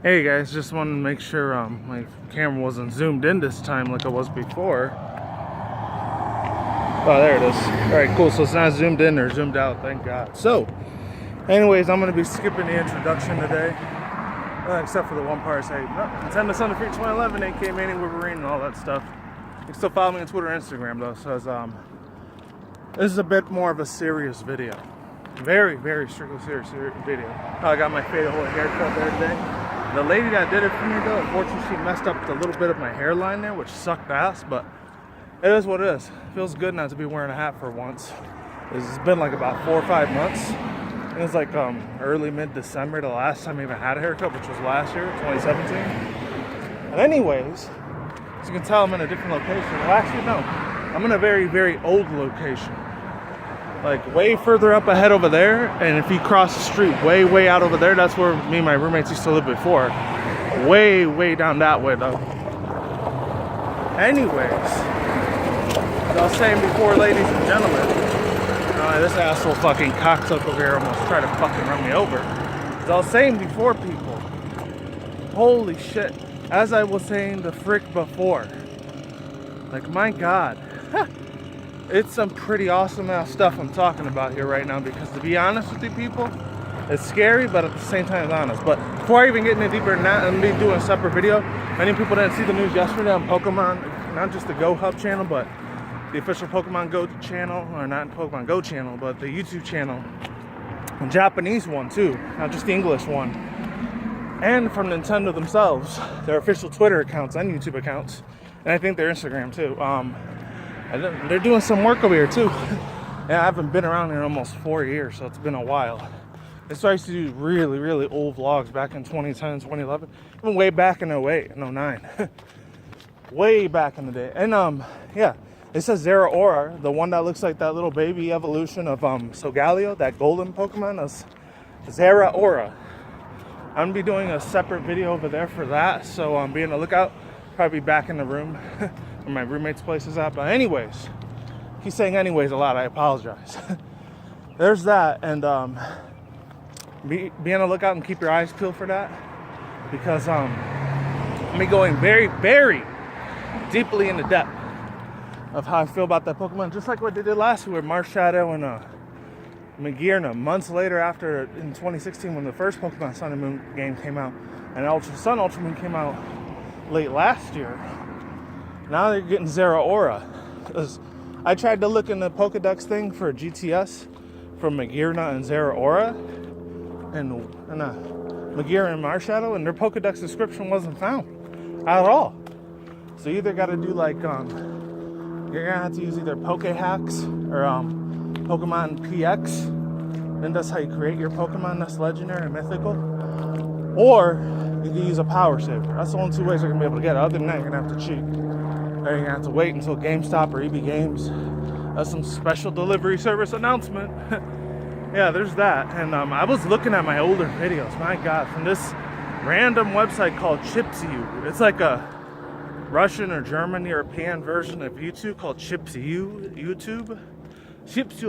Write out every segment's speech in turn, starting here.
Hey guys, just wanted to make sure my camera wasn't zoomed in this time like it was before. Oh, there it is. Alright, cool. So it's not zoomed in or zoomed out, thank God. So, anyways, I'm going to be skipping the introduction today. Except for the one part saying, Nintendo Sunday Free 2011, aka Manny Wolverine and all that stuff. You can still follow me on Twitter and Instagram though, so this is a bit more of a serious video. Very, very strictly serious video. I got my fatal haircut there today. The lady that did it for me though, unfortunately she messed up a little bit of my hairline there, which sucked ass, but it is what it is. Feels good not to be wearing a hat for once. It's been like about 4 or 5 months. It was like early mid-December the last time I even had a haircut, which was last year, 2017. And anyways, as you can tell, I'm in a different location. Well, actually no, I'm in a very, very old location. Like way further up ahead over there, and if you cross the street way out over there, that's where me and my roommates used to live before. Way down that way though. Anyways, as I was saying before, ladies and gentlemen, this asshole fucking cocksucker over here almost tried to fucking run me over. As I was saying before, people, holy shit, as I was saying the frick before, like my God, it's some pretty awesome ass stuff I'm talking about here right now, because to be honest with you people, it's scary, but at the same time it's honest. But before I even get any deeper than that, I'm going to be doing a separate video. Many people didn't see the news yesterday on Pokemon, not just the Go Hub channel, but the official Pokemon Go channel, or not Pokemon Go channel, but the YouTube channel, the Japanese one too, not just the English one. And from Nintendo themselves, their official Twitter accounts and YouTube accounts, and I think their Instagram too. They're doing some work over here too. Yeah, I haven't been around here almost 4 years, so it's been a while. I used to do really old vlogs back in 2010, 2011, even way back in 08 and 09. Way back in the day. And yeah, it says there.I, the one that looks like that little baby evolution of Solgaleo, that golden Pokemon, is there.I. I'm gonna be doing a separate video over there for that, so be on the lookout. Probably back in the room where my roommate's place is at. But anyways, he's saying anyways a lot, I apologize. There's that, and be on the lookout and keep your eyes peeled for that, because I'm going very deeply into depth of how I feel about that Pokemon, just like what they did last year with Marshadow and Magearna, months later after, in 2016, when the first Pokemon Sun and Moon game came out, and Ultra Sun, Ultra Moon came out late last year. Now they're getting Zeraora. I tried to look in the Pokedex thing for GTS from Magearna and Zeraora, and Magearna and Marshadow, and their Pokedex description wasn't found at all. So you either got to do like you're gonna have to use either Pokehacks or Pokemon PX, and that's how you create your Pokemon that's legendary and mythical, or you can use a power saver. That's the only 2 ways you're gonna be able to get it. Other than that, you're gonna have to cheat. Or you're gonna have to wait until GameStop or EB Games does some special delivery service announcement. Yeah, there's that. And I was looking at my older videos, my God, from this random website called Chipsy. It's like a Russian or German European version of YouTube called Chipsy YouTube. Chipsy.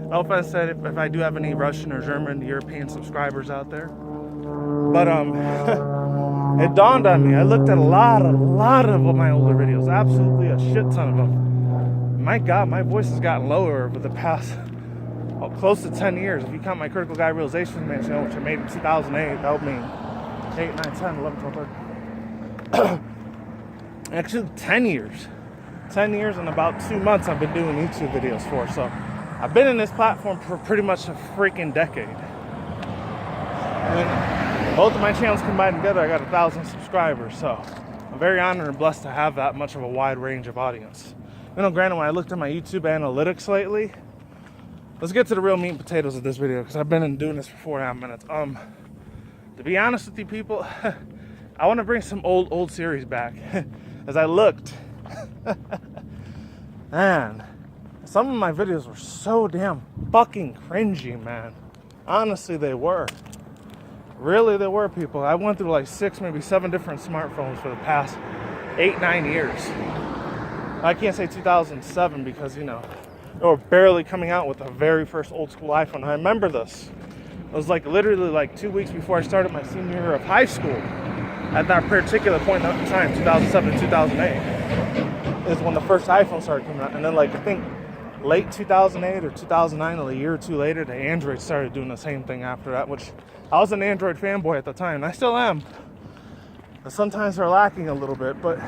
No offense if I do have any Russian or German European subscribers out there. But it dawned on me. I looked at a lot of my older videos. Absolutely a shit ton of them. My God, my voice has gotten lower over the past close to 10 years. If you count my Critical Guy Realization channel, which I made in 2008, that would mean 8, 9, 10, 11, 12, 13. Actually, 10 years. 10 years and about 2 months I've been doing YouTube videos for. So I've been in this platform for pretty much a freaking decade. And both of my channels combined together, I got 1,000 subscribers. So I'm very honored and blessed to have that much of a wide range of audience. You know, granted, when I looked at my YouTube analytics lately, let's get to the real meat and potatoes of this video, because I've been doing this for 4.5 minutes. To be honest with you people, I want to bring some old series back. As I looked, man, some of my videos were so damn fucking cringy, man. Honestly, they were. Really, they were, people. I went through like 6, maybe 7 different smartphones for the past 8, 9 years. I can't say 2007 because, you know, they were barely coming out with the very first old school iPhone. I remember this. It was like literally like 2 weeks before I started my senior year of high school. At that particular point in time, 2007 to 2008, is when the first iPhone started coming out. And then like I think late 2008 or 2009, a year or two later, the Android started doing the same thing after that, which I was an Android fanboy at the time, and I still am. But sometimes they're lacking a little bit, but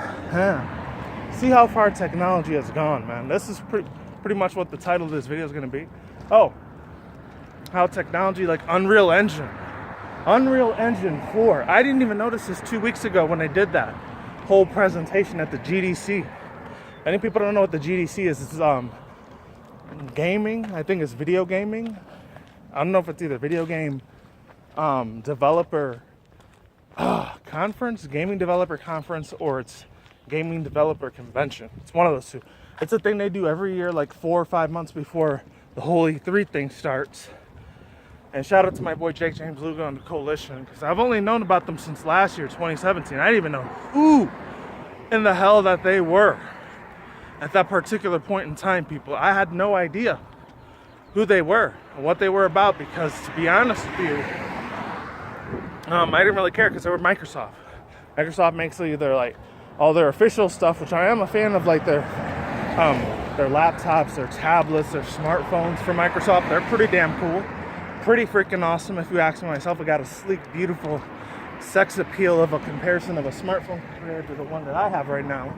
see how far technology has gone, man. This is pretty much what the title of this video is going to be. Oh, how technology, like Unreal Engine 4. I didn't even notice this 2 weeks ago when they did that whole presentation at the GDC. Any people don't know what the GDC is, it's gaming. I think it's video gaming. I don't know if it's either video game developer conference, gaming developer conference, or it's gaming developer convention. It's one of those two. It's a thing they do every year, like 4 or 5 months before the whole E3 thing starts. And shout out to my boy Jake James Lugo and the Coalition, because I've only known about them since last year, 2017. I didn't even know who in the hell that they were at that particular point in time, people. I had no idea who they were and what they were about, because to be honest with you, I didn't really care, because they were Microsoft. Microsoft makes either like all their official stuff, which I am a fan of, like their laptops, their tablets, their smartphones for Microsoft. They're pretty damn cool. Pretty freaking awesome, if you ask me myself. I got a sleek, beautiful sex appeal of a comparison of a smartphone compared to the one that I have right now.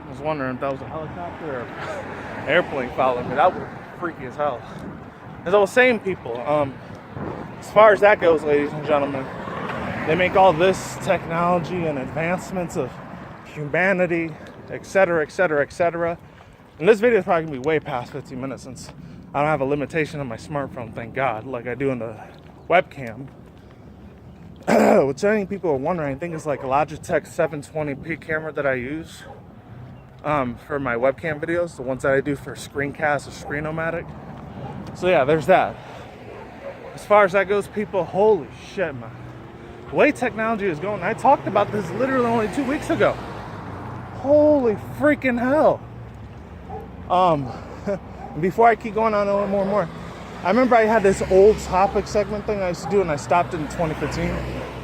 I was wondering if that was a helicopter or an airplane following me. That would be freaky as hell. As I was saying, people, as far as that goes, ladies and gentlemen, they make all this technology and advancements of humanity, etc., etc., etc. And this video is probably going to be way past 15 minutes, since I don't have a limitation on my smartphone, thank God, like I do in the webcam. Which I think people are wondering, I think it's like a Logitech 720p camera that I use for my webcam videos, the ones that I do for screencasts or Screenomatic. So yeah, there's that. As far as that goes, people, holy shit, man. The way technology is going, I talked about this literally only 2 weeks ago. Holy freaking hell. Before I keep going on a little more and more, I remember I had this old topic segment thing I used to do, and I stopped it in 2015.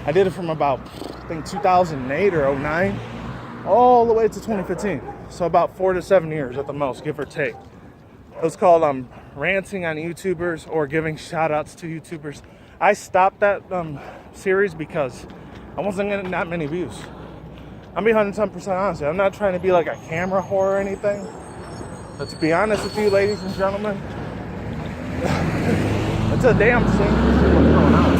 I did it from about, I think, 2008 or 09 all the way to 2015. So about 4 to 7 years at the most, give or take. It was called ranting on YouTubers or giving shout outs to YouTubers. I stopped that series because I wasn't getting that many views. I'm being 110% honest. I'm not trying to be like a camera whore or anything. But to be honest with you, ladies and gentlemen, it's a damn shame to see what's going on.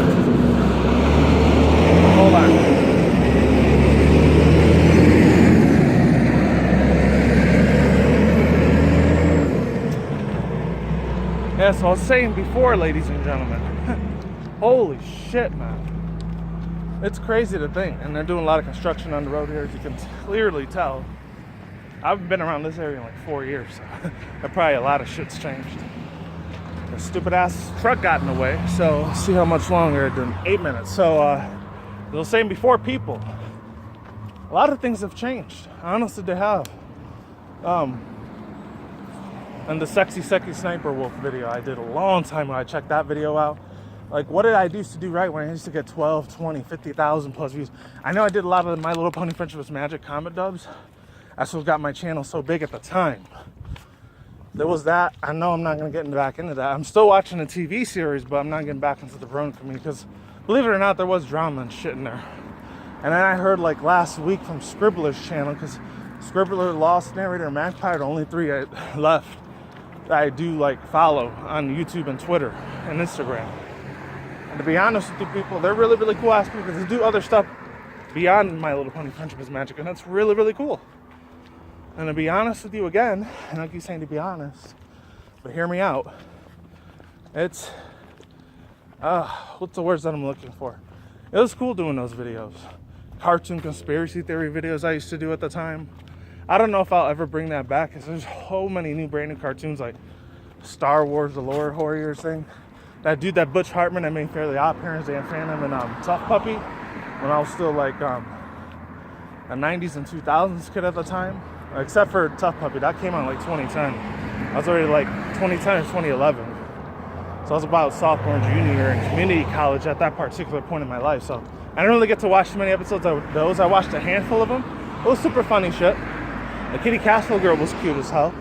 Hold on. Yeah, so I was saying before, ladies and gentlemen, holy shit, man. It's crazy to think. And they're doing a lot of construction on the road here, as you can clearly tell. I've been around this area in like 4 years, so probably a lot of shit's changed. The stupid ass truck got in the way, so let's see how much longer than 8 minutes. So, I was saying before, people, a lot of things have changed. Honestly, they have. And the sexy sniper wolf video I did a long time ago, I checked that video out. Like, what did I used to do right when I used to get 12, 20, 50,000 plus views? I know I did a lot of My Little Pony Friendship is Magic comment dubs. That's what got my channel so big at the time. There was that. I know I'm not going to get back into that. I'm still watching the TV series, but I'm not getting back into the Brony community, because believe it or not, there was drama and shit in there. And then I heard like last week from Scribbler's channel, because Scribbler, Lost Narrator, Magpie are the only three left that I do like follow on YouTube and Twitter and Instagram. And to be honest with you, people, they're really, really cool ass people, because they do other stuff beyond My Little Pony Friendship is Magic, and that's really, really cool. And to be honest with you again, and I keep saying to be honest, but hear me out, it's, what's the words that I'm looking for? It was cool doing those videos. Cartoon conspiracy theory videos I used to do at the time. I don't know if I'll ever bring that back, because there's so many new brand new cartoons, like Star Wars, the Lore Warriors thing. That dude, that Butch Hartman, that made Fairly Odd Parents, Dan Phantom, and Tough Puppy, when I was still like a 90s and 2000s kid at the time. Except for Tough Puppy, that came out in like 2010. I was already like 2010 or 2011. So So I was about sophomore and junior year in community college at that particular point in my life. So I didn't really get to watch too many episodes of those. I watched a handful of them. It was super funny shit. The Kitty Castle girl was cute as hell.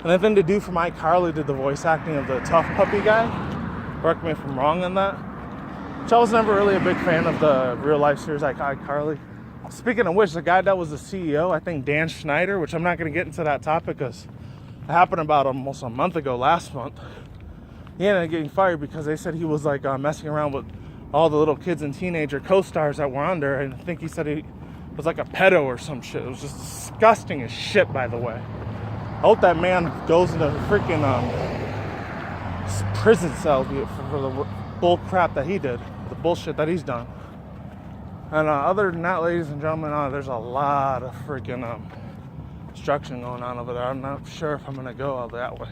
And then the dude from iCarly did the voice acting of the tough puppy guy. Correct me if I'm wrong on that. Which I was never really a big fan of the real life series like iCarly. Speaking of which, the guy that was the CEO, I think Dan Schneider, which I'm not going to get into that topic because it happened about almost a month ago, last month. He ended up getting fired because they said he was like messing around with all the little kids and teenager co-stars that were on there. And I think he said he was like a pedo or some shit. It was just disgusting as shit, by the way. I hope that man goes into freaking prison cells for the bull crap that he did, the bullshit that he's done. And other than that, ladies and gentlemen, there's a lot of freaking destruction going on over there. I'm not sure if I'm going to go all that way.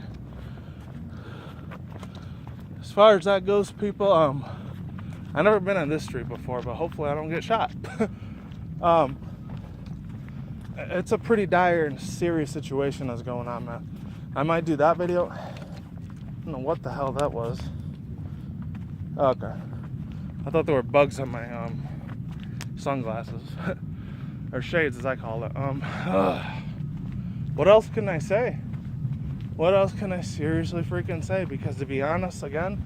As far as that goes, people, I've never been on this street before, but hopefully I don't get shot. It's a pretty dire and serious situation that's going on, man. I might do that video. I don't know what the hell that was. Okay. I thought there were bugs on my sunglasses. Or shades, as I call it. What else can I say? What else can I seriously freaking say? Because to be honest, again,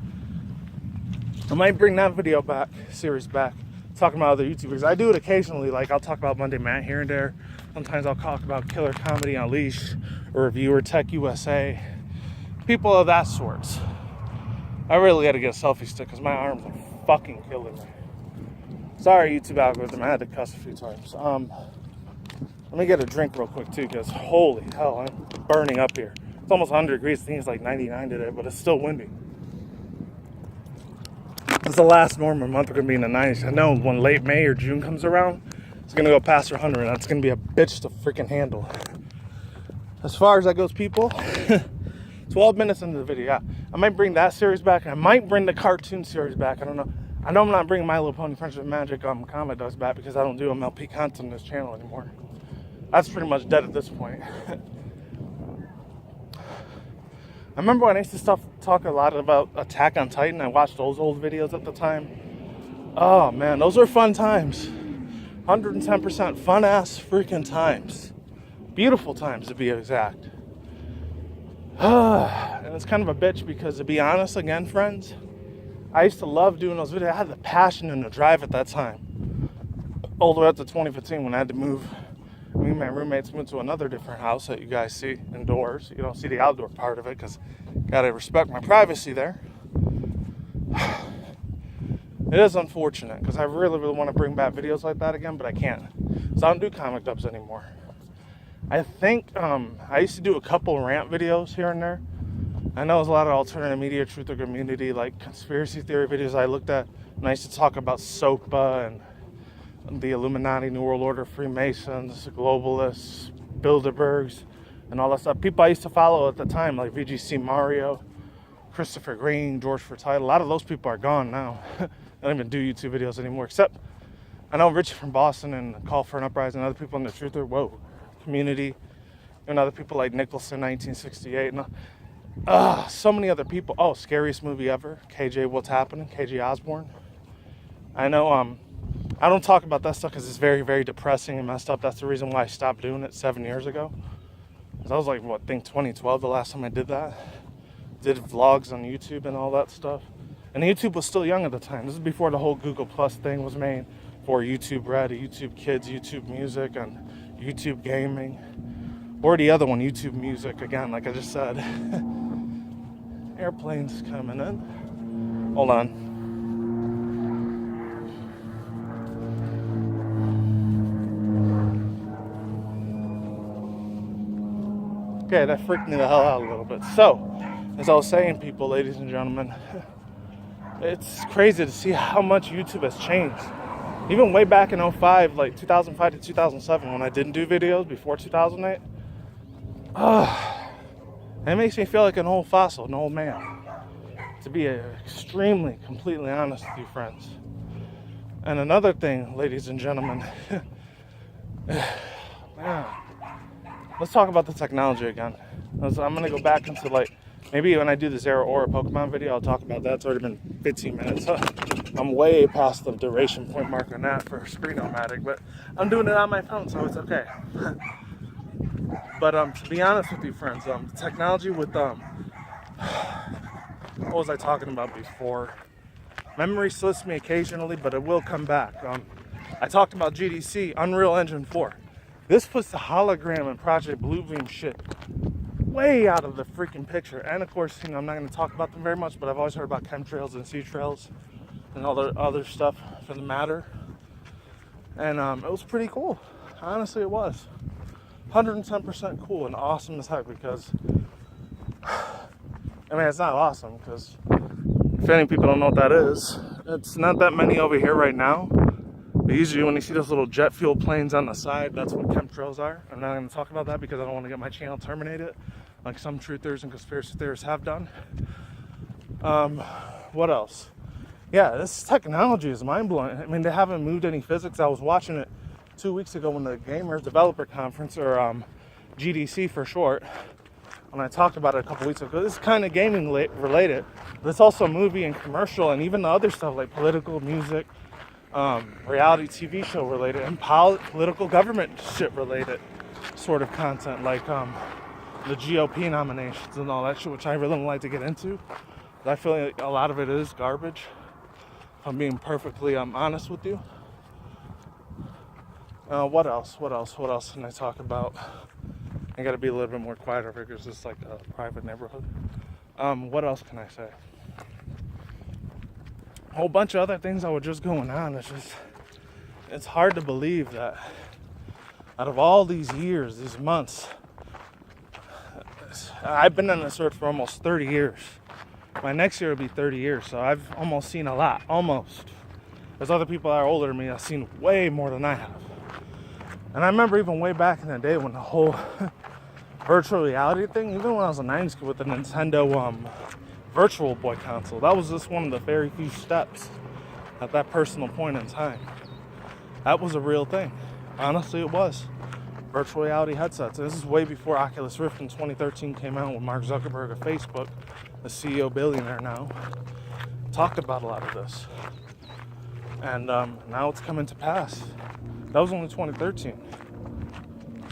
I might bring that video back, series back, talking about other YouTubers. I do it occasionally, like I'll talk about Monday Matt here and there. Sometimes I'll talk about Killer Comedy Unleashed, or Reviewer Tech USA. People of that sorts. I really got to get a selfie stick because my arms are fucking killing me. Sorry, YouTube algorithm, I had to cuss a few times. Let me get a drink real quick too, because holy hell, I'm burning up here. It's almost 100 degrees. I think it's like 99 today, but it's still windy. This is the last normal month. We're going to be in the 90s. I know when late May or June comes around, it's going to go past 100, and that's going to be a bitch to freaking handle. As far as that goes, people, 12 minutes into the video, yeah. I might bring that series back. I might bring the cartoon series back. I don't know. I know I'm not bringing My Little Pony Friendship Magic comic does back because I don't do MLP content on this channel anymore. That's pretty much dead at this point. I remember when I used to talk a lot about Attack on Titan. I watched those old videos at the time. Oh man, those were fun times. 110% fun ass freaking times. Beautiful times to be exact. And it's kind of a bitch because, to be honest, again, friends, I used to love doing those videos. I had the passion and the drive at that time. All the way up to 2015 when I had to move. Me and my roommates went to another different house that you guys see indoors. You don't see the outdoor part of it because gotta respect my privacy there. It is unfortunate because I really want to bring back videos like that again, but I can't. So I don't do comic dubs anymore. I think I used to do a couple rant videos here and there. I know there's a lot of alternative media, truth or community, like conspiracy theory videos I looked at. And I used to talk about SOPA and the Illuminati, New World Order, Freemasons, globalists, Bilderbergs, and all that stuff. People I used to follow at the time, like VGC Mario, Christopher Green, George Forsyth. A lot of those people are gone now. I don't even do YouTube videos anymore, except I know Richie from Boston and Call for an Uprising, and other people in the Truther, community, and other people like Nicholson, 1968, and so many other people. Oh, Scariest Movie Ever, KJ What's Happening, KJ Osborne. I know, I don't talk about that stuff because it's very, very depressing and messed up. That's the reason why I stopped doing it 7 years ago. Because I was like, 2012 the last time I did that. Did vlogs on YouTube and all that stuff. And YouTube was still young at the time. This is before the whole Google Plus thing was made. For YouTube Red, YouTube Kids, YouTube Music, and YouTube Gaming. Or the other one, YouTube Music, again, like I just said. Airplanes coming in. Hold on. Okay, that freaked me the hell out a little bit. So, as I was saying, people, ladies and gentlemen, it's crazy to see how much YouTube has changed. Even way back in 05, like 2005 to 2007, when I didn't do videos before 2008, it makes me feel like an old fossil, an old man. To be extremely, completely honest with you, friends. And another thing, ladies and gentlemen, man. Let's talk about the technology again. I'm going to go back into like Maybe when I do the Zero Aura Pokemon video, I'll talk about that. It's already been 15 minutes. I'm way past the duration point mark on that for Screen-O-Matic, but I'm doing it on my phone, so it's okay. But to be honest with you, friends, the technology with what was I talking about before? Memory slips me occasionally, but it will come back. I talked about GDC, Unreal Engine 4. This puts the hologram and Project Bluebeam shit way out of the freaking picture. And of course, I'm not going to talk about them very much, but I've always heard about chemtrails and sea trails and all the other stuff for the matter. And it was pretty cool. Honestly, it was 110% cool and awesome as heck, because I mean, it's not awesome because if any people don't know what that is, it's not that many over here right now. But usually when you see those little jet fuel planes on the side, that's what chemtrails are. I'm not going to talk about that because I don't want to get my channel terminated, like some truthers and conspiracy theorists have done. What else? Yeah, this technology is mind-blowing. I mean, they haven't moved any physics. I was watching it 2 weeks ago when the Gamers Developer Conference, or GDC for short, when I talked about it a couple weeks ago. This is kind of gaming related, but it's also movie and commercial and even the other stuff like political, music, reality TV show related, and political government shit related sort of content, like the GOP nominations and all that shit, which I really don't like to get into. But I feel like a lot of it is garbage, if I'm being perfectly honest with you. What else can I talk about? I gotta be a little bit more quiet over here because it's like a private neighborhood. What else can I say? A whole bunch of other things that were just going on. It's hard to believe that out of all these years, these months, I've been on this earth for almost 30 years. My next year will be 30 years, so I've almost seen a lot, almost. There's other people that are older than me that's seen way more than I have. And I remember even way back in the day when the whole virtual reality thing, even when I was a 90s kid with the Nintendo Virtual Boy console, that was just one of the very few steps at that personal point in time. That was a real thing. Honestly, it was. Virtual reality headsets. And this is way before Oculus Rift in 2013 came out, when Mark Zuckerberg of Facebook, the CEO billionaire now, talked about a lot of this. And now it's coming to pass. That was only 2013,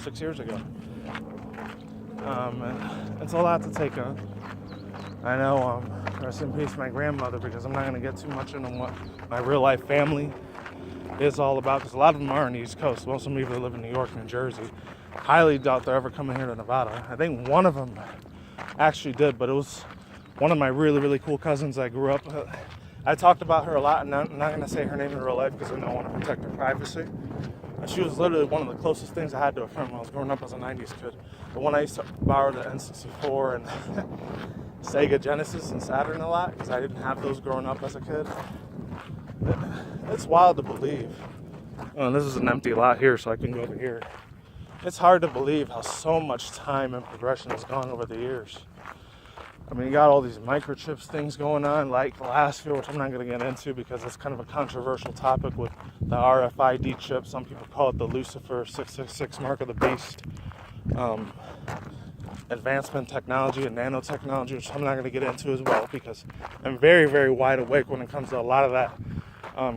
6 years ago. And it's a lot to take on. I know, rest in peace my grandmother, because I'm not going to get too much into what my real life family is all about, because a lot of them are on the East Coast. Most of them either live in New York, New Jersey. Highly doubt they're ever coming here to Nevada. I think one of them actually did, but it was one of my really, really cool cousins I grew up with. I talked about her a lot, and I'm not going to say her name in real life because I don't want to protect her privacy. And she was literally one of the closest things I had to a friend when I was growing up as a 90s kid. But when I used to borrow the N64 and Sega Genesis and Saturn a lot, because I didn't have those growing up as a kid, it's wild to believe. Oh, this is an empty lot here, so I can go over here. It's hard to believe how so much time and progression has gone over the years. I mean, you got all these microchips things going on, like last year, which I'm not going to get into because it's kind of a controversial topic with the RFID chip. Some people call it the Lucifer 666 mark of the beast. Advancement technology and nanotechnology, which I'm not going to get into as well because I'm very, very wide awake when it comes to a lot of that.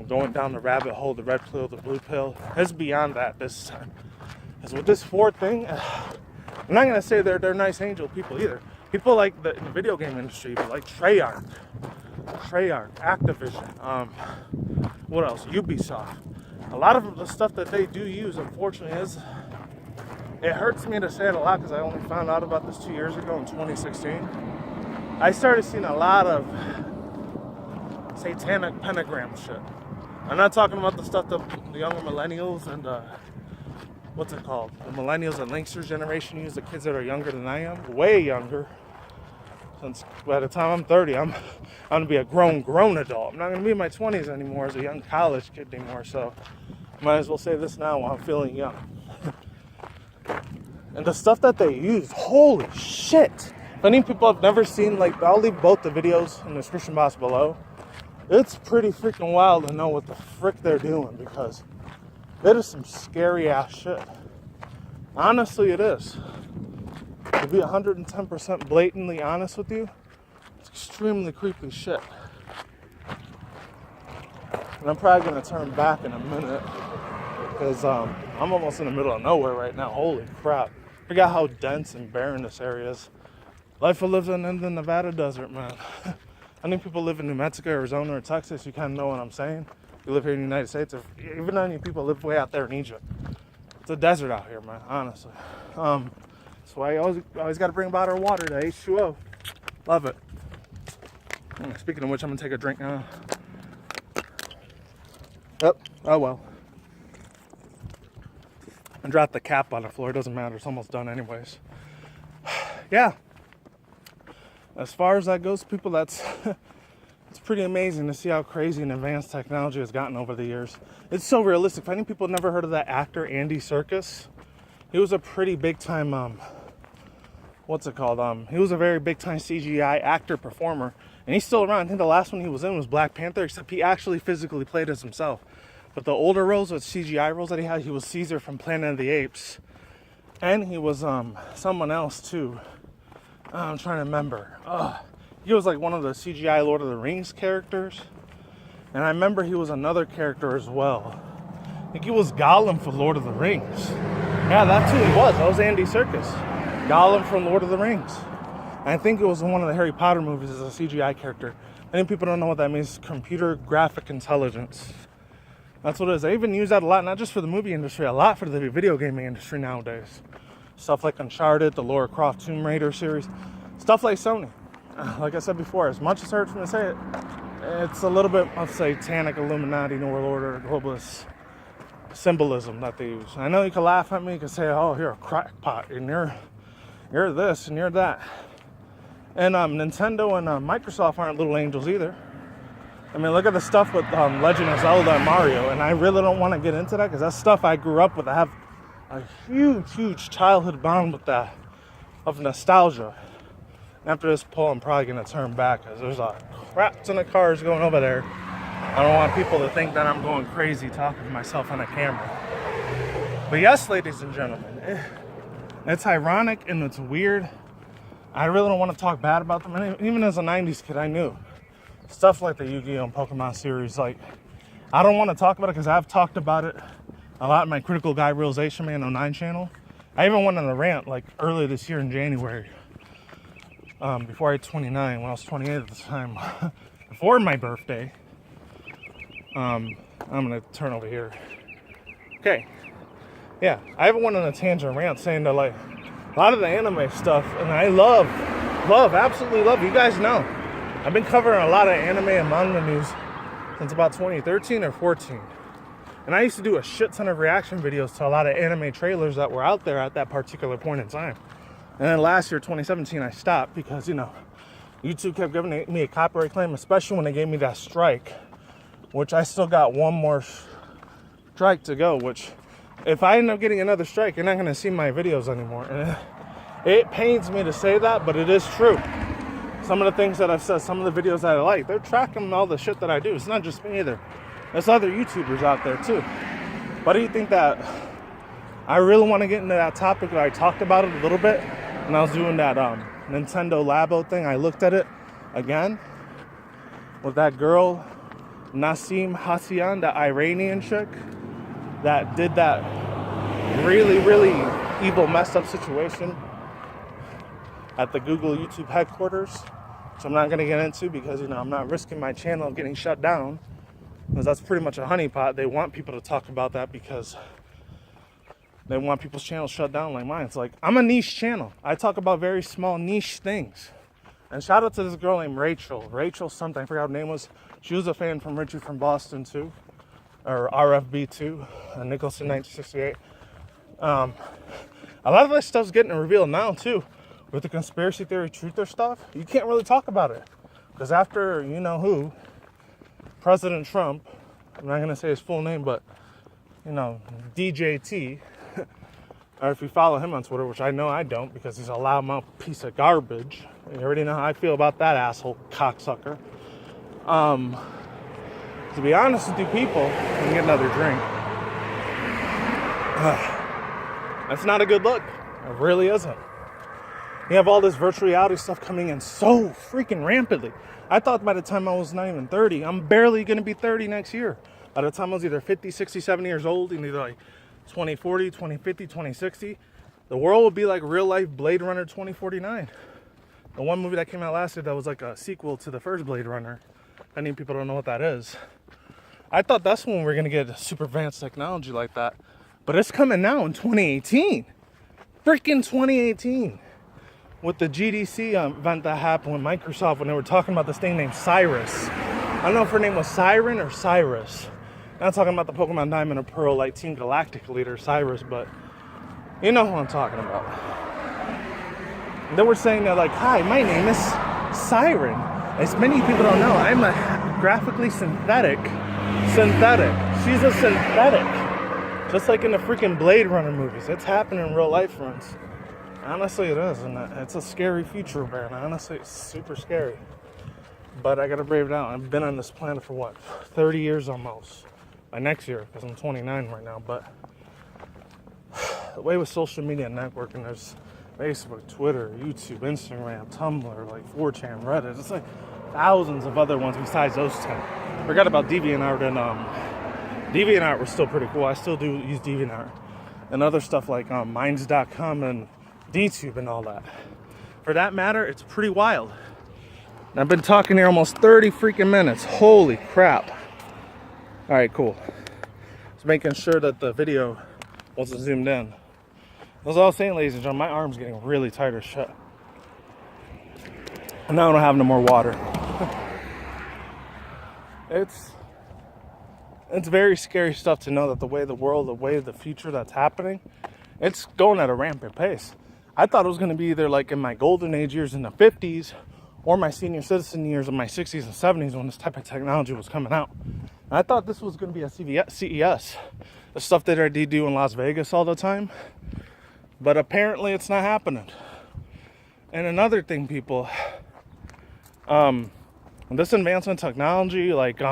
Going down the rabbit hole, the red pill, the blue pill. It's beyond that. This is with this Ford thing. I'm not going to say they're nice angel people either. People like the video game industry, like Treyarch, Activision, what else? Ubisoft. A lot of the stuff that they do use, unfortunately, it hurts me to say it a lot because I only found out about this 2 years ago in 2016. I started seeing a lot of satanic pentagram shit. I'm not talking about the stuff that the younger millennials and what's it called? The millennials and Linksters generation use, the kids that are younger than I am, way younger. Since by the time I'm 30, I'm going to be a grown adult. I'm not going to be in my 20s anymore as a young college kid anymore, so might as well say this now while I'm feeling young. And the stuff that they use, holy shit. If any people have never seen, like, I'll leave both the videos in the description box below. It's pretty freaking wild to know what the frick they're doing because it is some scary ass shit. Honestly, it is. To be 110% blatantly honest with you, it's extremely creepy shit. And I'm probably going to turn back in a minute because I'm almost in the middle of nowhere right now. Holy crap. Forgot how dense and barren this area is. Life of living in the Nevada desert, man. I think people live in New Mexico, Arizona, or Texas. You kind of know what I'm saying. You live here in the United States. Or even any people live way out there in Egypt. It's a desert out here, man, honestly. That's why you always got to bring bottled water, the H2O. Love it. Speaking of which, I'm going to take a drink now. Yep. Oh, well. I dropped the cap on the floor. It doesn't matter. It's almost done anyways. Yeah. As far as that goes, people, it's pretty amazing to see how crazy and advanced technology has gotten over the years. It's so realistic. If any people have never heard of that actor, Andy Serkis, he was a pretty big-time, what's it called? He was a very big-time CGI actor, performer, and he's still around. I think the last one he was in was Black Panther, except he actually physically played as himself. But the older roles, with CGI roles that he had, he was Caesar from Planet of the Apes. And he was someone else, too. I'm trying to remember. He was like one of the CGI Lord of the Rings characters. And I remember he was another character as well. I think he was Gollum for Lord of the Rings. Yeah, that's who he was. That was Andy Serkis. Gollum from Lord of the Rings. And I think it was in one of the Harry Potter movies as a CGI character. Many people don't know what that means. Computer graphic intelligence. That's what it is. They even use that a lot, not just for the movie industry, a lot for the video gaming industry nowadays. Stuff like Uncharted, the Lara Croft Tomb Raider series. Stuff like Sony. Like I said before, as much as it hurts me to say it, it's a little bit of satanic, illuminati, New World Order, globalist symbolism that they use. I know you can laugh at me, you can say, oh, you're a crackpot, and you're this, and you're that. And Nintendo and Microsoft aren't little angels either. I mean, look at the stuff with Legend of Zelda and Mario, and I really don't want to get into that because that's stuff I grew up with. I have a huge childhood bond with that, of nostalgia. After this poll, I'm probably going to turn back because there's a crap ton of cars going over there. I don't want people to think that I'm going crazy talking to myself on a camera. But yes, ladies and gentlemen, it's ironic and it's weird. I really don't want to talk bad about them. And even as a 90s kid, I knew. Stuff like the Yu-Gi-Oh! And Pokemon series, like, I don't want to talk about it because I've talked about it a lot in my Critical Guy Realization Man 09 channel. I even went on a rant, like, earlier this year in January, before I hit 29, when I was 28 at the time, before my birthday. I'm going to turn over here. Okay. Yeah, I even went on a tangent rant saying that, like, a lot of the anime stuff, and I absolutely love, you guys know. I've been covering a lot of anime and manga news since about 2013 or 14. And I used to do a shit ton of reaction videos to a lot of anime trailers that were out there at that particular point in time. And then last year, 2017, I stopped because, you know, YouTube kept giving me a copyright claim, especially when they gave me that strike, which I still got one more strike to go, which if I end up getting another strike, you're not going to see my videos anymore. And it pains me to say that, but it is true. Some of the things that I've said, some of the videos that I like, they're tracking all the shit that I do. It's not just me either. There's other YouTubers out there too. But do you think that I really want to get into that topic? I talked about it a little bit when I was doing that Nintendo Labo thing. I looked at it again with that girl, Nassim Hassian, that Iranian chick that did that really evil, messed up situation at the Google YouTube headquarters, which I'm not going to get into because, you know, I'm not risking my channel getting shut down, because that's pretty much a honeypot. They want people to talk about that because they want people's channels shut down like mine. It's like, I'm a niche channel. I talk about very small niche things. And shout out to this girl named Rachel something, I forgot what her name was. She was a fan from Richie from Boston too, or RFB2, Nicholson 1968. A lot of this stuff's getting revealed now too. With the conspiracy theory truther stuff, you can't really talk about it. Because after, you know who, President Trump, I'm not going to say his full name, but, you know, DJT, or if you follow him on Twitter, which I know I don't because he's a loudmouth piece of garbage. You already know how I feel about that asshole cocksucker. To be honest with you people, let me get another drink. That's not a good look. It really isn't. You have all this virtual reality stuff coming in so freaking rampantly. I thought by the time I was not even 30, I'm barely going to be 30 next year. By the time I was either 50, 60, 70 years old, and either like 2040, 2050, 2060, the world will be like real life Blade Runner 2049. The one movie that came out last year that was like a sequel to the first Blade Runner. Many people don't know what that is. I thought that's when we're going to get super advanced technology like that. But it's coming now in 2018. Freaking 2018. With the GDC event that happened with Microsoft when they were talking about this thing named Cyrus. I don't know if her name was Siren or Cyrus. I'm not talking about the Pokemon Diamond and Pearl like Team Galactic leader Cyrus, but you know who I'm talking about. They were saying that like, hi, my name is Siren. As many people don't know, I'm a graphically synthetic. She's a synthetic. Just like in the freaking Blade Runner movies. It's happening in real life, friends. Honestly, it is, and it's a scary future, man. Honestly, it's super scary. But I gotta brave it out. I've been on this planet for what, 30 years almost. By next year, because I'm 29 right now. But the way with social media networking, there's Facebook, Twitter, YouTube, Instagram, Tumblr, like 4chan, Reddit. It's like thousands of other ones besides those 10. Forgot about DeviantArt, and DeviantArt was still pretty cool. I still do use DeviantArt. And other stuff like minds.com and DTube and all that. For that matter, it's pretty wild. And I've been talking here almost 30 freaking minutes. Holy crap. Alright, cool. Just making sure that the video wasn't zoomed in. As I was saying, ladies and gentlemen, my arm's getting really tight as shit. And now I don't have no more water. It's very scary stuff to know that the way the future that's happening, it's going at a rampant pace. I thought it was going to be either like in my golden age years in the 50s or my senior citizen years in my 60s and 70s when this type of technology was coming out. And I thought this was going to be a CES, the stuff that I do in Las Vegas all the time. But apparently it's not happening. And another thing, people, this advancement technology, like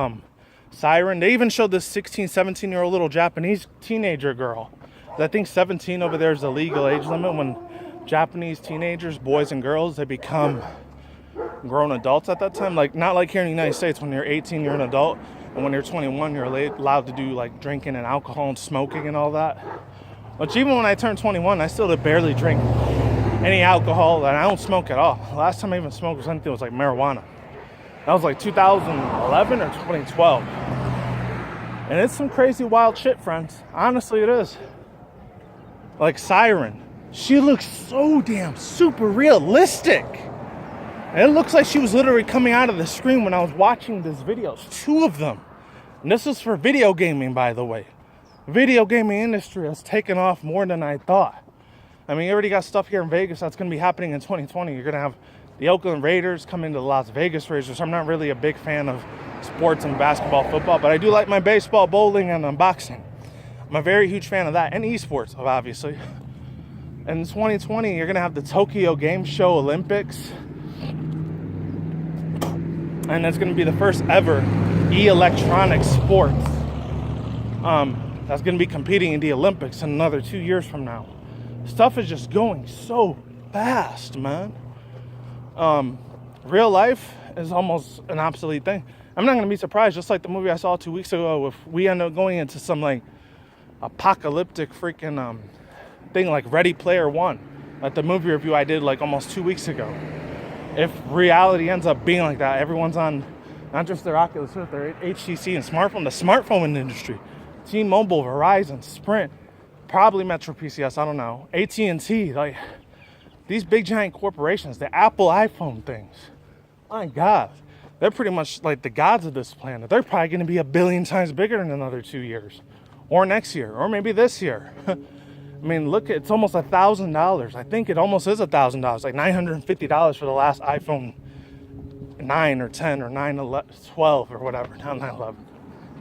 Siren, they even showed this 16, 17-year-old little Japanese teenager girl. I think 17 over there is the legal age limit when Japanese teenagers, boys and girls, they become grown adults at that time. Like, not like here in the United States, when you're 18, you're an adult, and when you're 21, you're allowed to do like drinking and alcohol and smoking and all that. Which even when I turned 21, I still did barely drink any alcohol, and I don't smoke at all. The last time I even smoked was anything was like marijuana. That was like 2011 or 2012. And it's some crazy wild shit, friends. Honestly, it is. Like Siren. She looks so damn super realistic. And it looks like she was literally coming out of the screen when I was watching this video. It's 2 of them. And this is for video gaming, by the way. The video gaming industry has taken off more than I thought. I mean, you already got stuff here in Vegas that's going to be happening in 2020. You're going to have the Oakland Raiders come into the Las Vegas Raiders. I'm not really a big fan of sports and basketball, football, but I do like my baseball, bowling, and boxing. I'm a very huge fan of that, and esports, obviously. And in 2020, you're going to have the Tokyo Game Show Olympics. And it's going to be the first ever electronic sport that's going to be competing in the Olympics in another 2 years from now. Stuff is just going so fast, man. Real life is almost an obsolete thing. I'm not going to be surprised, just like the movie I saw 2 weeks ago, if we end up going into some like apocalyptic freaking thing like Ready Player One, like the movie review I did like almost 2 weeks ago. If reality ends up being like that, everyone's on not just their Oculus, but their HTC and the smartphone industry, T-Mobile, Verizon, Sprint, probably Metro PCS, I don't know, AT&T, like these big giant corporations, the Apple iPhone things, my God, they're pretty much like the gods of this planet. They're probably going to be 1 billion times bigger in another 2 years, or next year, or maybe this year. I mean, look, it's almost $1,000. I think it almost is $1,000, like $950 for the last iPhone 9 or 10 or 9, 11, 12 or whatever, not 9, 11.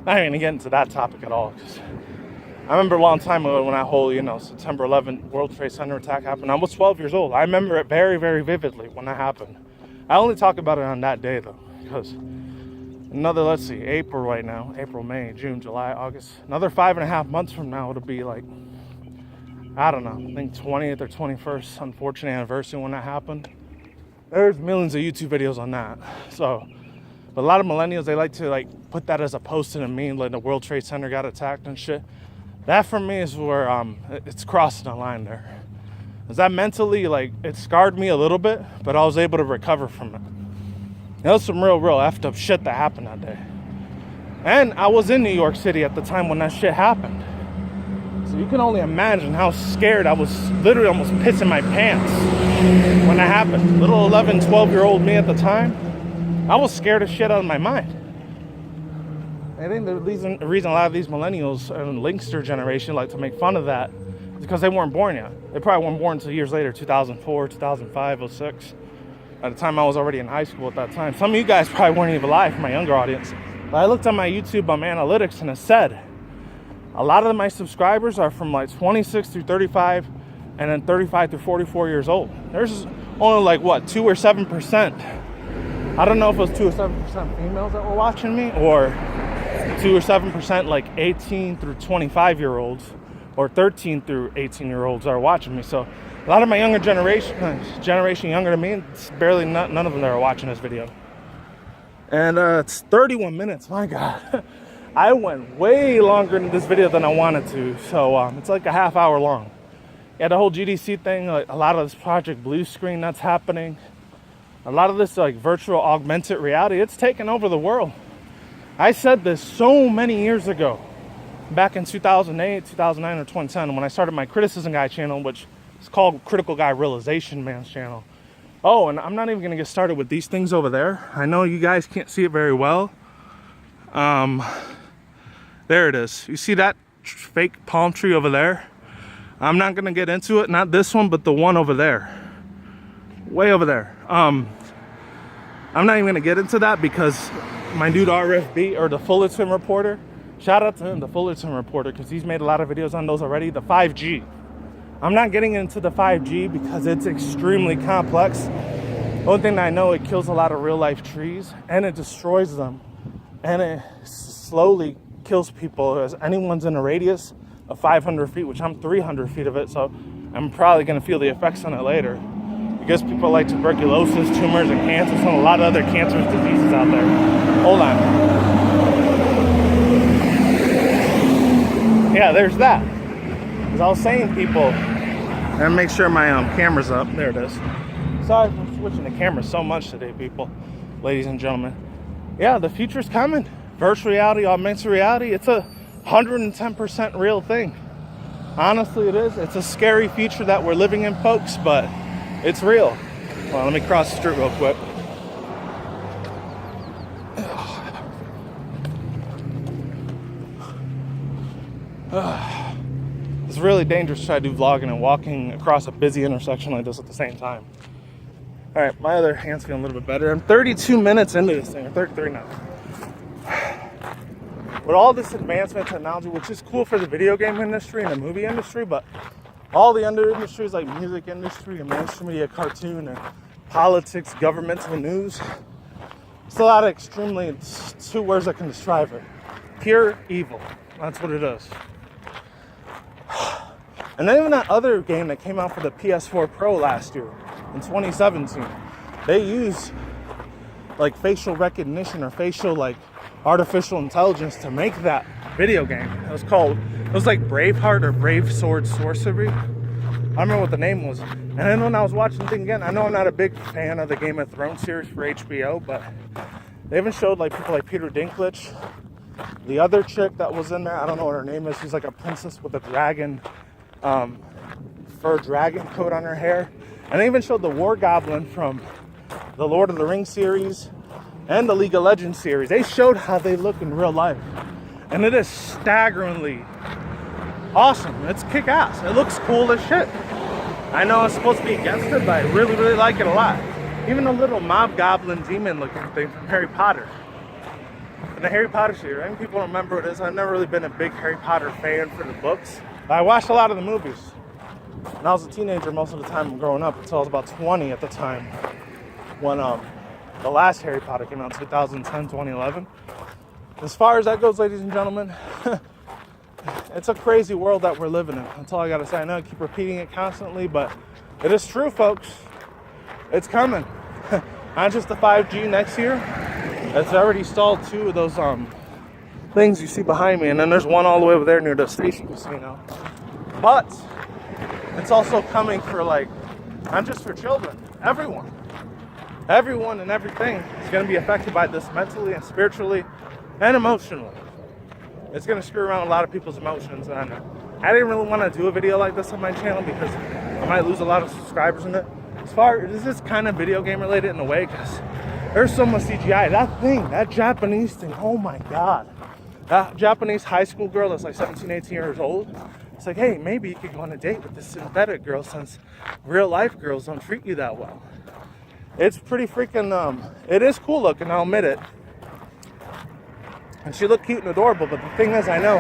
Not even gonna get into that topic at all, because I remember a long time ago when that whole, September 11th World Trade Center attack happened. I was 12 years old. I remember it very, very vividly when that happened. I only talk about it on that day, though, because let's see, April right now, April, May, June, July, August, another 5.5 months from now, it'll be like I don't know, I think 20th or 21st unfortunate anniversary when that happened. There's millions of YouTube videos on that. So, but a lot of millennials, they like to like put that as a post in a meme, like the World Trade Center got attacked and shit. That for me is where it's crossing the line there. Is that mentally, like, it scarred me a little bit, but I was able to recover from it. That was some real effed up shit that happened that day. And I was in New York City at the time when that shit happened. So you can only imagine how scared I was, literally almost pissing my pants when that happened. Little 11, 12-year-old me at the time, I was scared as shit out of my mind. I think the reason a lot of these millennials and Linkster generation like to make fun of that is because they weren't born yet. They probably weren't born until years later, 2004, 2005, 06. At the time, I was already in high school at that time. Some of you guys probably weren't even alive, my younger audience. But I looked at my YouTube analytics and it said a lot of my subscribers are from like 26 through 35 and then 35 through 44 years old. There's only like, what, 2 or 7%. I don't know if it was 2 or 7% females that were watching me, or 2 or 7% like 18 through 25-year-olds, or 13 through 18-year-olds are watching me. So a lot of my younger generation younger than me, it's barely none of them that are watching this video. And it's 31 minutes, my God. I went way longer in this video than I wanted to. So it's like a half hour long. Yeah, the whole GDC thing, like a lot of this Project Blue Screen that's happening. A lot of this like virtual augmented reality, it's taken over the world. I said this so many years ago, back in 2008, 2009, or 2010, when I started my Criticism Guy channel, which is called Critical Guy Realization Man's channel. Oh, and I'm not even going to get started with these things over there. I know you guys can't see it very well. There it is. You see that fake palm tree over there? I'm not going to get into it. Not this one, but the one over there. Way over there. I'm not even going to get into that because my dude RFB, or the Fullerton Reporter, shout out to him, the Fullerton Reporter, because he's made a lot of videos on those already. The 5G. I'm not getting into the 5G because it's extremely complex. The only thing that I know, it kills a lot of real life trees and it destroys them. And it slowly kills people as anyone's in a radius of 500 feet, which I'm 300 feet of it. So I'm probably going to feel the effects on it later. Because people like tuberculosis, tumors, and cancers, and a lot of other cancerous diseases out there. Hold on. Yeah, there's that. As I was saying, people, and make sure my camera's up. There it is. Sorry for switching the camera so much today, people, ladies and gentlemen. Yeah, the future's coming. Virtual reality, augmented reality, it's a 110% real thing. Honestly, it is. It's a scary future that we're living in, folks, but it's real. Well, let me cross the street real quick. It's really dangerous to try to do vlogging and walking across a busy intersection like this at the same time. All right, my other hand's feeling a little bit better. I'm 32 minutes into this thing, or 33 now. With all this advancement technology, which is cool for the video game industry and the movie industry, but all the other industries like music industry and mainstream media, cartoon, and politics, governmental news, it's a lot of extremely, it's 2 words that can describe it. Pure evil. That's what it is. And then even that other game that came out for the PS4 Pro last year, in 2017, they used like facial recognition or facial like artificial intelligence to make that video game. It was like Braveheart or Brave Sword Sorcery. I don't remember what the name was. And then when I was watching the thing again, I know I'm not a big fan of the Game of Thrones series for HBO, but they even showed like people like Peter Dinklage. The other chick that was in there, I don't know what her name is. She's like a princess with a dragon, fur dragon coat on her hair. And they even showed the War Goblin from the Lord of the Rings series and the League of Legends series. They showed how they look in real life. And it is staggeringly awesome. It's kick-ass. It looks cool as shit. I know it's supposed to be against it, but I really, really like it a lot. Even the little mob goblin demon looking thing from Harry Potter. In the Harry Potter series, I think people remember what it is. I've never really been a big Harry Potter fan for the books. But I watched a lot of the movies. And I was a teenager most of the time growing up until I was about 20 at the time when the last Harry Potter came out in 2010, 2011. As far as that goes, ladies and gentlemen, it's a crazy world that we're living in. That's all I gotta say. I know I keep repeating it constantly, but it is true, folks. It's coming. Not just the 5G next year. It's already stalled 2 of those things you see behind me, and then there's one all the way over there near the station casino. But it's also coming for, like, not just for children, everyone and everything is going to be affected by this mentally and spiritually and emotionally. It's going to screw around a lot of people's emotions, and I didn't really want to do a video like this on my channel because I might lose a lot of subscribers in it. As far as this is kind of video game related in a way, because there's so much CGI. That thing, that Japanese thing, oh my god. That Japanese high school girl that's like 17, 18 years old, it's like, hey, maybe you could go on a date with this synthetic girl since real life girls don't treat you that well. It's pretty freaking, it is cool looking, I'll admit it. And she looked cute and adorable, but the thing is, I know,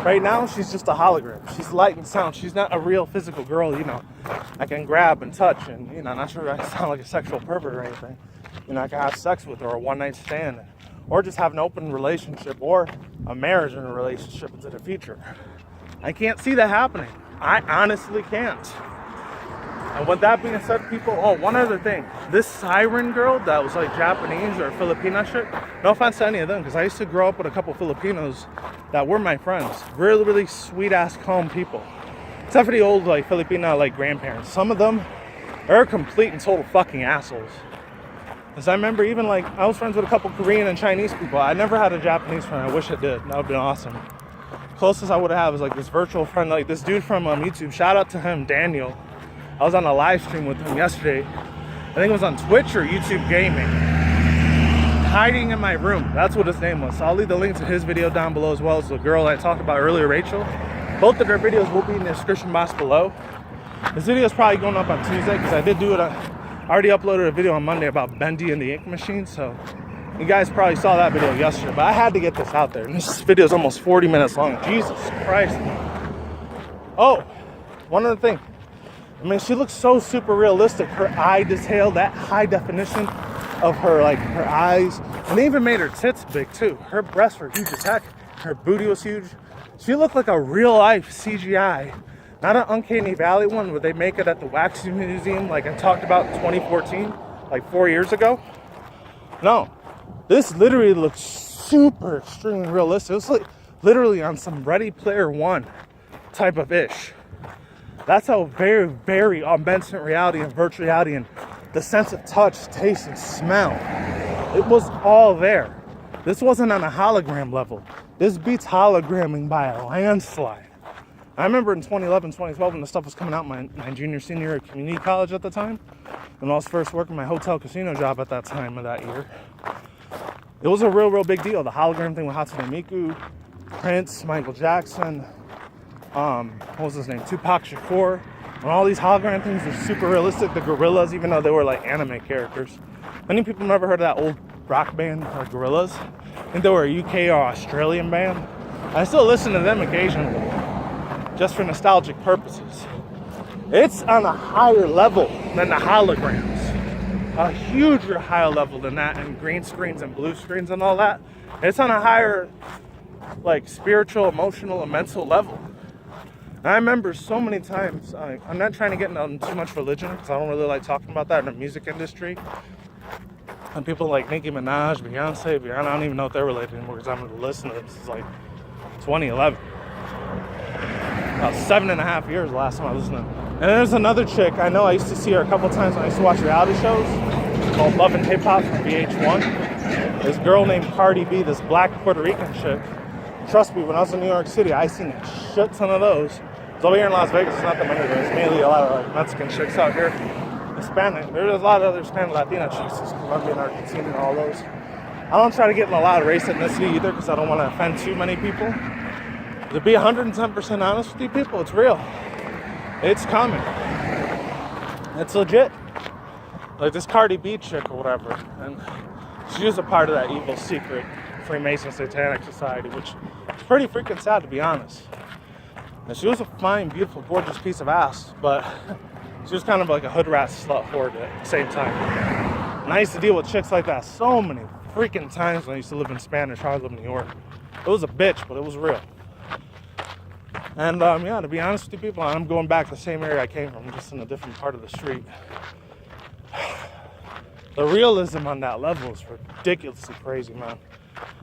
right now, she's just a hologram. She's light and sound. She's not a real physical girl, you know. I can grab and touch and, you know, not sure I sound like a sexual pervert or anything. You know, I can have sex with her or a one-night stand. Or just have an open relationship or a marriage and a relationship into the future. I can't see that happening. I honestly can't. And with that being said, people, oh, one other thing. This siren girl that was like Japanese or Filipino shit, no offense to any of them, because I used to grow up with a couple Filipinos that were my friends. Really, really sweet-ass, calm people. Except for the old, like, Filipino, like, grandparents. Some of them are complete and total fucking assholes. Because I remember even, like, I was friends with a couple Korean and Chinese people. I never had a Japanese friend. I wish I did. That would have been awesome. Closest I would have was, like, this virtual friend, like, this dude from YouTube. Shout out to him, Daniel. I was on a live stream with him yesterday. I think it was on Twitch or YouTube Gaming. Hiding in my room. That's what his name was. So I'll leave the link to his video down below, as well as the girl I talked about earlier, Rachel. Both of their videos will be in the description box below. This video is probably going up on Tuesday because I did do it. I already uploaded a video on Monday about Bendy and the ink machine. So you guys probably saw that video yesterday. But I had to get this out there. And this video is almost 40 minutes long. Jesus Christ. Oh, one other thing. I mean, she looks so super realistic. Her eye detail, that high definition of her, like, her eyes. And they even made her tits big, too. Her breasts were huge as heck. Her booty was huge. She looked like a real-life CGI. Not an Uncanny Valley one where they make it at the Wax Museum, like I talked about in 2014, like 4 years ago. No. This literally looks super extremely realistic. It was like literally on some Ready Player One type of ish. That's how very, very augmented reality and virtual reality and the sense of touch, taste, and smell. It was all there. This wasn't on a hologram level. This beats hologramming by a landslide. I remember in 2011, 2012, when the stuff was coming out, my junior, senior year at community college at the time, when I was first working my hotel casino job at that time of that year. It was a real, real big deal. The hologram thing with Hatsune Miku, Prince, Michael Jackson, what was his name? Tupac Shakur. And all these hologram things were super realistic. The Gorillas, even though they were like anime characters. Many people never heard of that old rock band, Gorillas. I think they were a UK or Australian band. I still listen to them occasionally, just for nostalgic purposes. It's on a higher level than the holograms. A huge higher level than that, and green screens and blue screens and all that. It's on a higher, like, spiritual, emotional, and mental level. And I remember so many times, I'm not trying to get into too much religion, because I don't really like talking about that in the music industry. And people like Nicki Minaj, Beyonce, I don't even know if they're related anymore, because I'm going to listen to this. This is like 2011. About 7.5 years last time I listened to them. And there's another chick, I know I used to see her a couple times when I used to watch reality shows, called Love and Hip Hop from VH1. This girl named Cardi B, this black Puerto Rican chick. Trust me, when I was in New York City, I seen a shit ton of those. So over here in Las Vegas, it's not that many, but it's mainly a lot of like Mexican chicks out here. Hispanic. There's a lot of other Hispanic Latina chicks, Colombian, Argentina, and all those. I don't try to get in a lot of race ethnicity either, because I don't want to offend too many people. To be 110% honest with you people, it's real. It's coming. It's legit. Like this Cardi B chick or whatever, and she was a part of that evil secret Freemason satanic society, which is pretty freaking sad, to be honest. And she was a fine, beautiful, gorgeous piece of ass, but she was kind of like a hood rat slut whore at the same time. And I used to deal with chicks like that so many freaking times when I used to live in Spanish, I lived in New York. It was a bitch, but it was real. And yeah, to be honest with you people, I'm going back to the same area I came from, just in a different part of the street. The realism on that level is ridiculously crazy, man.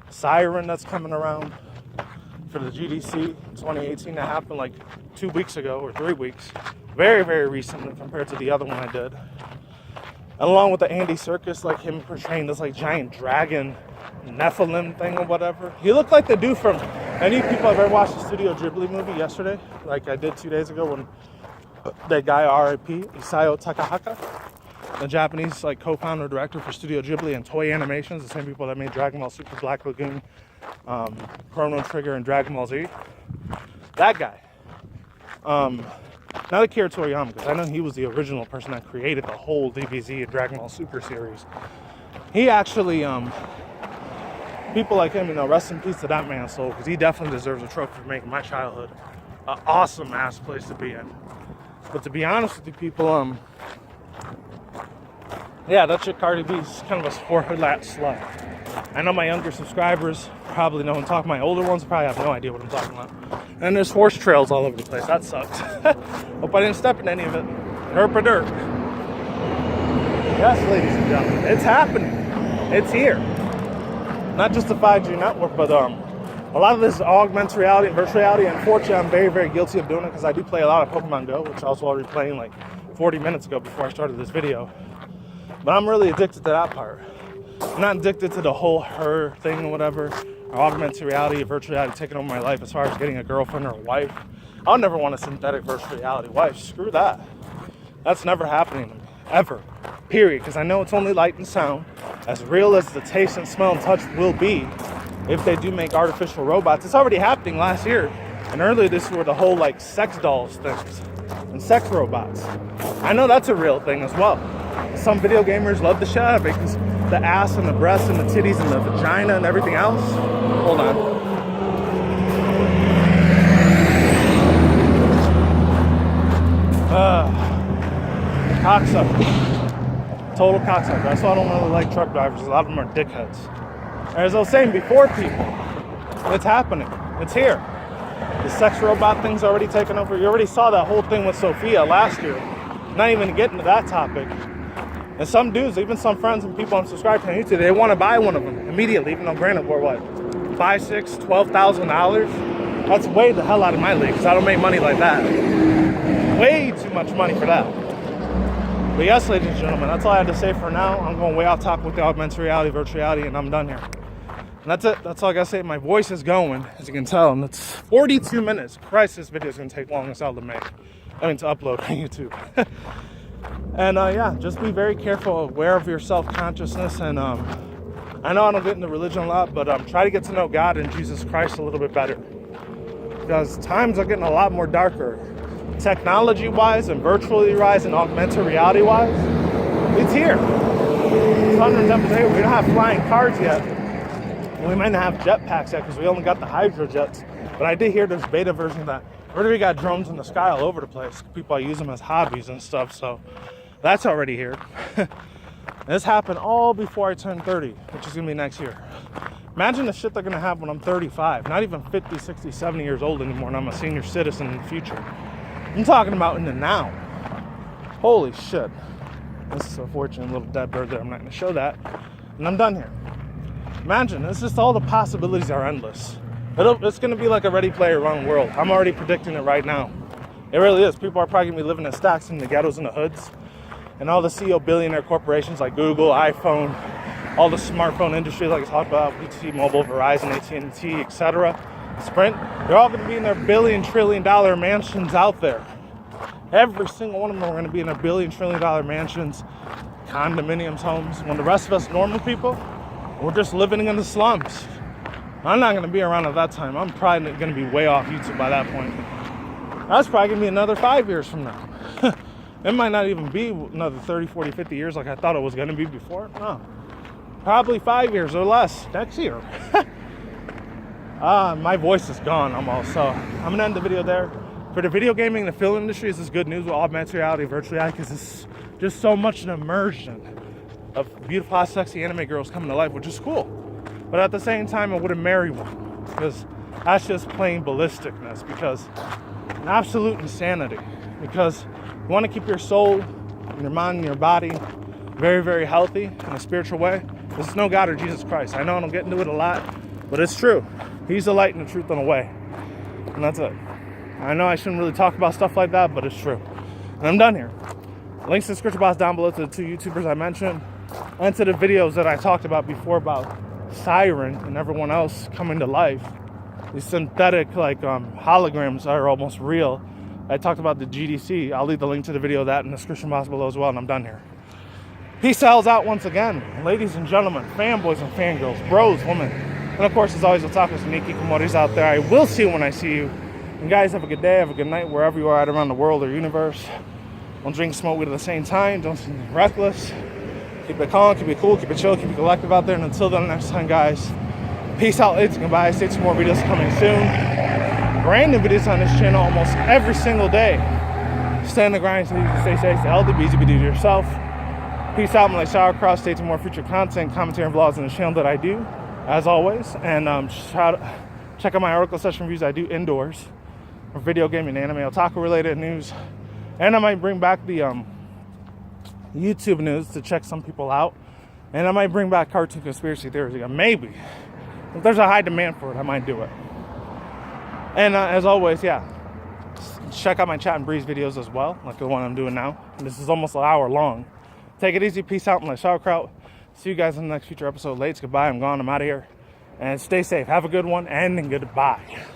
Siren that's coming around for the GDC 2018 that happened like 2 weeks ago or 3 weeks. Very, very recently compared to the other one I did. And along with the Andy Serkis, like him portraying this like giant dragon Nephilim thing or whatever. He looked like the dude from, any people have ever watched the Studio Ghibli movie yesterday, like I did 2 days ago when that guy R.I.P. Isao Takahata, the Japanese like co-founder director for Studio Ghibli and Toei Animations, the same people that made Dragon Ball Super, Black Lagoon, Chrono Trigger, and Dragon Ball Z. That guy. Not Akira Toriyama, because I know he was the original person that created the whole DBZ and Dragon Ball Super series. He actually, people like him, you know, rest in peace to that man's soul, because he definitely deserves a trophy for making my childhood an awesome ass place to be in. But to be honest with you people, yeah, that chick Cardi B is kind of a spoiler slut. I know my younger subscribers probably know what I'm talking about. My older ones probably have no idea what I'm talking about. And there's horse trails all over the place. That sucks. Hope I didn't step in any of it. Herp-a-derp. Yes, ladies and gentlemen, it's happening. It's here. Not just the 5G network, but a lot of this is augmented reality and virtual reality. Unfortunately, I'm very, very guilty of doing it because I do play a lot of Pokemon Go, which I was already playing like 40 minutes ago before I started this video. But I'm really addicted to that part. I'm not addicted to the whole her thing or whatever, or augmented reality or virtual reality taking over my life as far as getting a girlfriend or a wife. I'll never want a synthetic virtual reality wife. Screw that. That's never happening to me. Ever. Period. Because I know it's only light and sound. As real as the taste and smell and touch will be, if they do make artificial robots. It's already happening last year. And earlier this year, the whole like sex dolls things and sex robots. I know that's a real thing as well. Some video gamers love the shit out of it because the ass and the breasts and the titties and the vagina and everything else. Hold on. Cocksucker. Total cocksucker. That's why I don't really like truck drivers. A lot of them are dickheads. As I was saying before, people, it's happening. It's here. The sex robot thing's already taken over. You already saw that whole thing with Sophia last year. Not even getting to that topic. And some dudes, even some friends and people I'm subscribed to on YouTube, they want to buy one of them immediately, even though granted, for what, $5,000, $6,000, $12,000? That's way the hell out of my league, because I don't make money like that. Way too much money for that. But yes, ladies and gentlemen, that's all I had to say for now. I'm going way off topic with the augmented reality, virtual reality, and I'm done here. And that's it. That's all I gotta say. My voice is going, as you can tell, and it's 42 minutes. Christ, this video is gonna take long as hell to make. I mean, to upload on YouTube. And yeah, just be very careful, aware of your self-consciousness. And I know I don't get into religion a lot, but try to get to know God and Jesus Christ a little bit better. Because times are getting a lot more darker. Technology-wise and virtually wise and augmented reality-wise, it's here. It's 100 days. We don't have flying cars yet. We might not have jetpacks yet because we only got the hydrojets. But I did hear there's beta version of that. Already we got drones in the sky all over the place. People use them as hobbies and stuff, so that's already here. This happened all before I turned 30, which is gonna be next year. Imagine the shit they're gonna have when I'm 35, not even 50, 60, 70 years old anymore, and I'm a senior citizen in the future. I'm talking about in the now. Holy shit. This is a fortunate little dead bird there. I'm not gonna show that. And I'm done here. Imagine, it's just all the possibilities are endless. It's going to be like a Ready Player One world. I'm already predicting it right now. It really is. People are probably going to be living in stacks in the ghettos and the hoods. And all the CEO billionaire corporations like Google, iPhone, all the smartphone industry like I talked about, T-Mobile, Verizon, AT&T, etc., Sprint, they're all going to be in their billion, trillion dollar mansions out there. Every single one of them are going to be in their billion, trillion dollar mansions, condominiums, homes. When the rest of us normal people, we're just living in the slums. I'm not going to be around at that time. I'm probably going to be way off YouTube by that point. That's probably going to be another 5 years from now. It might not even be another 30, 40, 50 years like I thought it was going to be before. No. Probably 5 years or less next year. My voice is gone almost. So I'm going to end the video there. For the video gaming and the film industry, this is good news with augmented reality, virtual reality, because it's just so much an immersion of beautiful, sexy anime girls coming to life, which is cool. But at the same time, I wouldn't marry one because That's just plain ballisticness, because an absolute insanity. Because you want to keep your soul, your mind, and your body very, very healthy in a spiritual way. There's no God or Jesus Christ. I know I don't get into it a lot, but it's true. He's the light and the truth and the way. And that's it. I know I shouldn't really talk about stuff like that, but it's true. And I'm done here. Links in the description box down below to the 2 YouTubers I mentioned, and to the videos that I talked about before about Siren and everyone else coming to life. These synthetic holograms are almost real. I talked about the GDC. I'll leave the link to the video of that in the description box below as well, and I'm done here. Peace out once again, ladies and gentlemen, fanboys and fangirls, bros, women, and of course, as always, otakus and nikikomoris out there. I will see you when I see you. And guys, have a good day, have a good night, wherever you are at around the world or universe. Don't drink, smoke weed at the same time. Don't be reckless. Keep it calm, keep it cool, keep it chill, keep it collective out there. And until then, next time, guys, peace out, ladies, goodbye. Stay tuned, more videos coming soon. Brand new videos on this channel almost every single day. Stay on the grind so you can stay safe. Stay healthy, be easy, be do yourself. Peace out, my shower cross. Stay tuned, more future content, commentary, and vlogs on the channel that I do, as always. And check out my article session reviews I do indoors for video game and anime, otaku related news. And I might bring back the YouTube news to check some people out. And I might bring back cartoon conspiracy theories again. Maybe. If there's a high demand for it, I might do it. And as always, yeah, check out my Chat and Breeze videos as well, like the one I'm doing now. And this is almost an hour long. Take it easy. Peace out, my sauerkraut. See you guys in the next future episode. Late, goodbye. I'm gone. I'm out of here. And stay safe. Have a good one. And goodbye.